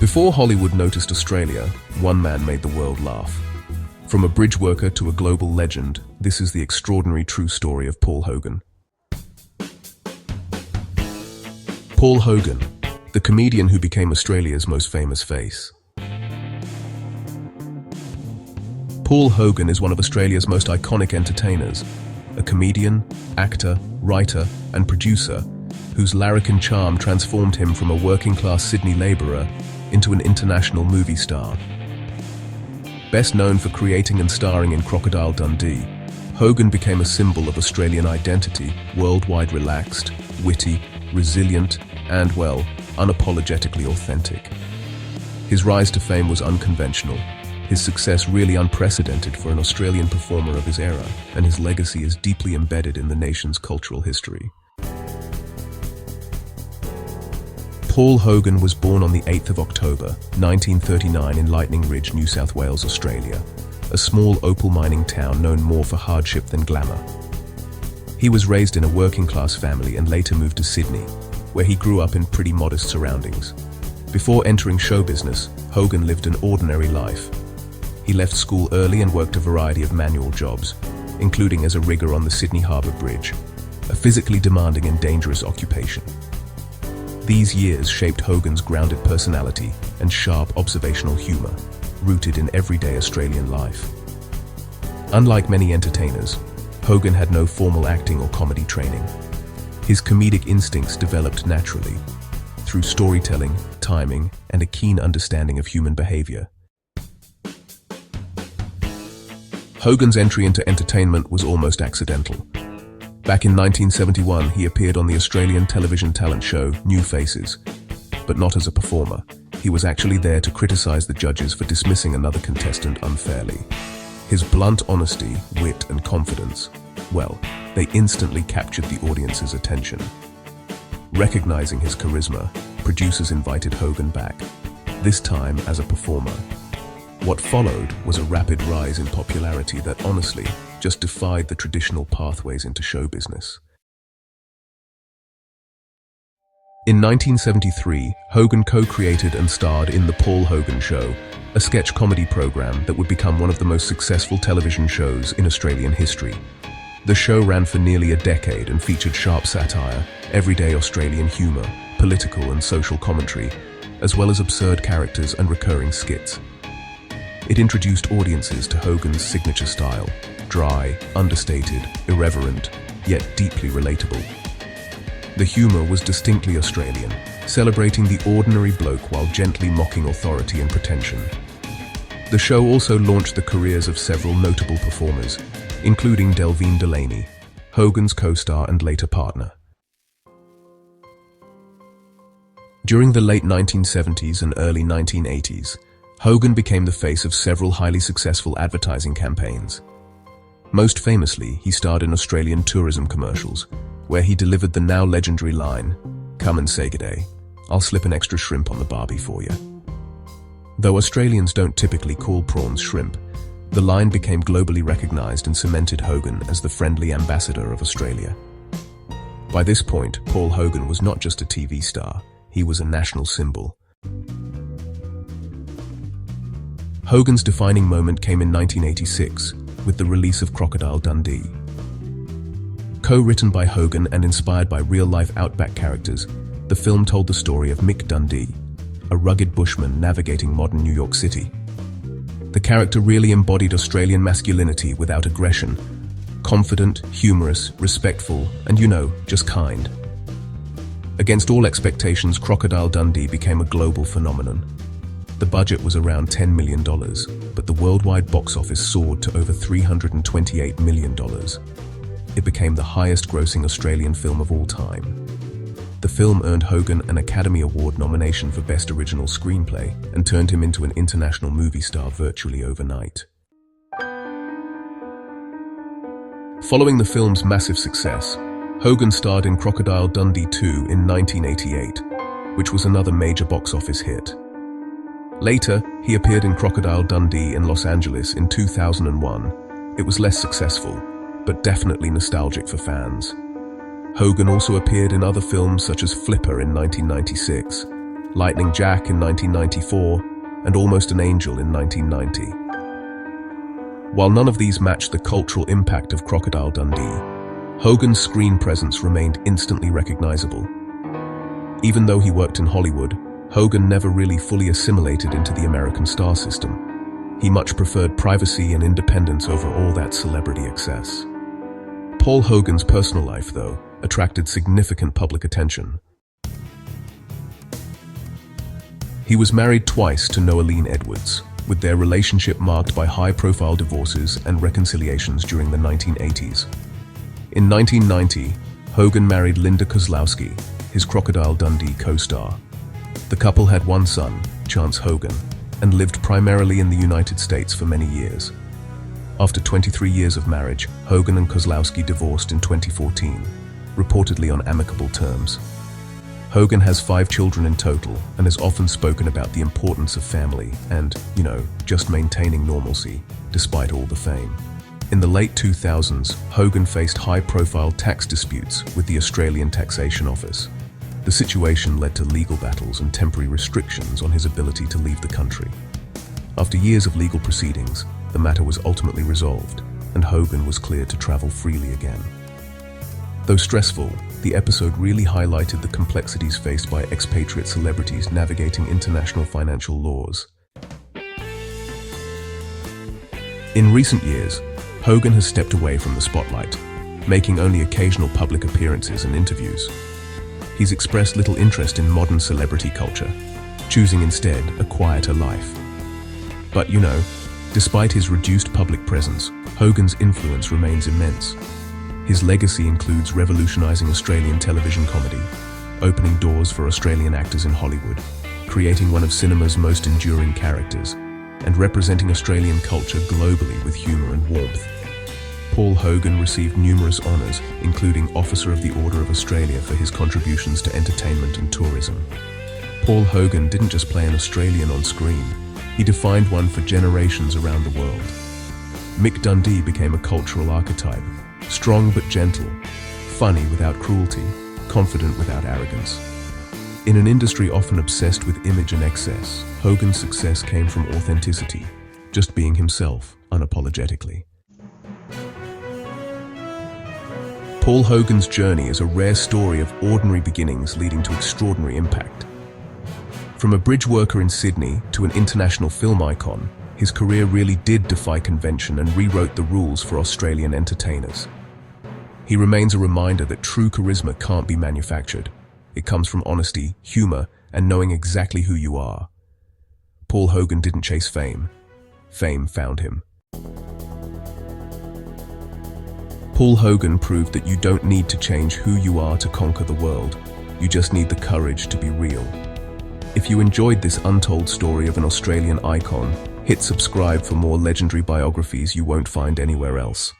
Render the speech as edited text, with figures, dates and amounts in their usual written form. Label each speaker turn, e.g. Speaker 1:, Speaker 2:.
Speaker 1: Before Hollywood noticed Australia, one man made the world laugh. From a bridge worker to a global legend, this is the extraordinary true story of Paul Hogan. Paul Hogan, the comedian who became Australia's most famous face. Paul Hogan is one of Australia's most iconic entertainers, a comedian, actor, writer, and producer whose larrikin charm transformed him from a working-class Sydney labourer into an international movie star. Best known for creating and starring in Crocodile Dundee, Hogan became a symbol of Australian identity, worldwide relaxed, witty, resilient, and, well, unapologetically authentic. His rise to fame was unconventional, his success really unprecedented for an Australian performer of his era, and his legacy is deeply embedded in the nation's cultural history. Paul Hogan was born on the 8th of October, 1939 in Lightning Ridge, New South Wales, Australia, a small opal mining town known more for hardship than glamour. He was raised in a working-class family and later moved to Sydney, where he grew up in pretty modest surroundings. Before entering show business, Hogan lived an ordinary life. He left school early and worked a variety of manual jobs, including as a rigger on the Sydney Harbour Bridge, a physically demanding and dangerous occupation. These years shaped Hogan's grounded personality and sharp observational humour, rooted in everyday Australian life. Unlike many entertainers, Hogan had no formal acting or comedy training. His comedic instincts developed naturally, through storytelling, timing, and a keen understanding of human behaviour. Hogan's entry into entertainment was almost accidental. Back in 1971, he appeared on the Australian television talent show New Faces, but not as a performer. He was actually there to criticise the judges for dismissing another contestant unfairly. His blunt honesty, wit, and confidence, well, they instantly captured the audience's attention. Recognising his charisma, producers invited Hogan back, this time as a performer. What followed was a rapid rise in popularity that honestly just defied the traditional pathways into show business. In 1973, Hogan co-created and starred in The Paul Hogan Show, a sketch comedy program that would become one of the most successful television shows in Australian history. The show ran for nearly a decade and featured sharp satire, everyday Australian humour, political and social commentary, as well as absurd characters and recurring skits. It introduced audiences to Hogan's signature style, dry, understated, irreverent, yet deeply relatable. The humour was distinctly Australian, celebrating the ordinary bloke while gently mocking authority and pretension. The show also launched the careers of several notable performers, including Delvine Delaney, Hogan's co-star and later partner. During the late 1970s and early 1980s, Hogan became the face of several highly successful advertising campaigns. Most famously, he starred in Australian tourism commercials, where he delivered the now legendary line, "Come and say g'day, I'll slip an extra shrimp on the barbie for you." Though Australians don't typically call prawns shrimp, the line became globally recognised and cemented Hogan as the friendly ambassador of Australia. By this point, Paul Hogan was not just a TV star, he was a national symbol. Hogan's defining moment came in 1986, with the release of Crocodile Dundee. Co-written by Hogan and inspired by real-life outback characters, the film told the story of Mick Dundee, a rugged bushman navigating modern New York City. The character really embodied Australian masculinity without aggression, confident, humorous, respectful, and just kind. Against all expectations, Crocodile Dundee became a global phenomenon. The budget was around $10 million, but the worldwide box office soared to over $328 million. It became the highest-grossing Australian film of all time. The film earned Hogan an Academy Award nomination for Best Original Screenplay and turned him into an international movie star virtually overnight. Following the film's massive success, Hogan starred in Crocodile Dundee 2 in 1988, which was another major box office hit. Later, he appeared in Crocodile Dundee in Los Angeles in 2001. It was less successful, but definitely nostalgic for fans. Hogan also appeared in other films such as Flipper in 1996, Lightning Jack in 1994, and Almost an Angel in 1990. While none of these matched the cultural impact of Crocodile Dundee, Hogan's screen presence remained instantly recognizable. Even though he worked in Hollywood, Hogan never really fully assimilated into the American star system. He much preferred privacy and independence over all that celebrity excess. Paul Hogan's personal life, though, attracted significant public attention. He was married twice to Noeline Edwards, with their relationship marked by high-profile divorces and reconciliations during the 1980s. In 1990, Hogan married Linda Kozlowski, his Crocodile Dundee co-star. The couple had one son, Chance Hogan, and lived primarily in the United States for many years. After 23 years of marriage, Hogan and Kozlowski divorced in 2014, reportedly on amicable terms. Hogan has 5 children in total and has often spoken about the importance of family and, just maintaining normalcy, despite all the fame. In the late 2000s, Hogan faced high-profile tax disputes with the Australian Taxation Office. The situation led to legal battles and temporary restrictions on his ability to leave the country. After years of legal proceedings, the matter was ultimately resolved, and Hogan was cleared to travel freely again. Though stressful, the episode really highlighted the complexities faced by expatriate celebrities navigating international financial laws. In recent years, Hogan has stepped away from the spotlight, making only occasional public appearances and interviews. He's expressed little interest in modern celebrity culture, choosing instead a quieter life. But despite his reduced public presence, Hogan's influence remains immense. His legacy includes revolutionizing Australian television comedy, opening doors for Australian actors in Hollywood, creating one of cinema's most enduring characters, and representing Australian culture globally with humour and warmth. Paul Hogan received numerous honours, including Officer of the Order of Australia for his contributions to entertainment and tourism. Paul Hogan didn't just play an Australian on screen, he defined one for generations around the world. Mick Dundee became a cultural archetype, strong but gentle, funny without cruelty, confident without arrogance. In an industry often obsessed with image and excess, Hogan's success came from authenticity, just being himself, unapologetically. Paul Hogan's journey is a rare story of ordinary beginnings leading to extraordinary impact. From a bridge worker in Sydney to an international film icon, his career really did defy convention and rewrote the rules for Australian entertainers. He remains a reminder that true charisma can't be manufactured. It comes from honesty, humour, and knowing exactly who you are. Paul Hogan didn't chase fame. Fame found him. Paul Hogan proved that you don't need to change who you are to conquer the world. You just need the courage to be real. If you enjoyed this untold story of an Australian icon, hit subscribe for more legendary biographies you won't find anywhere else.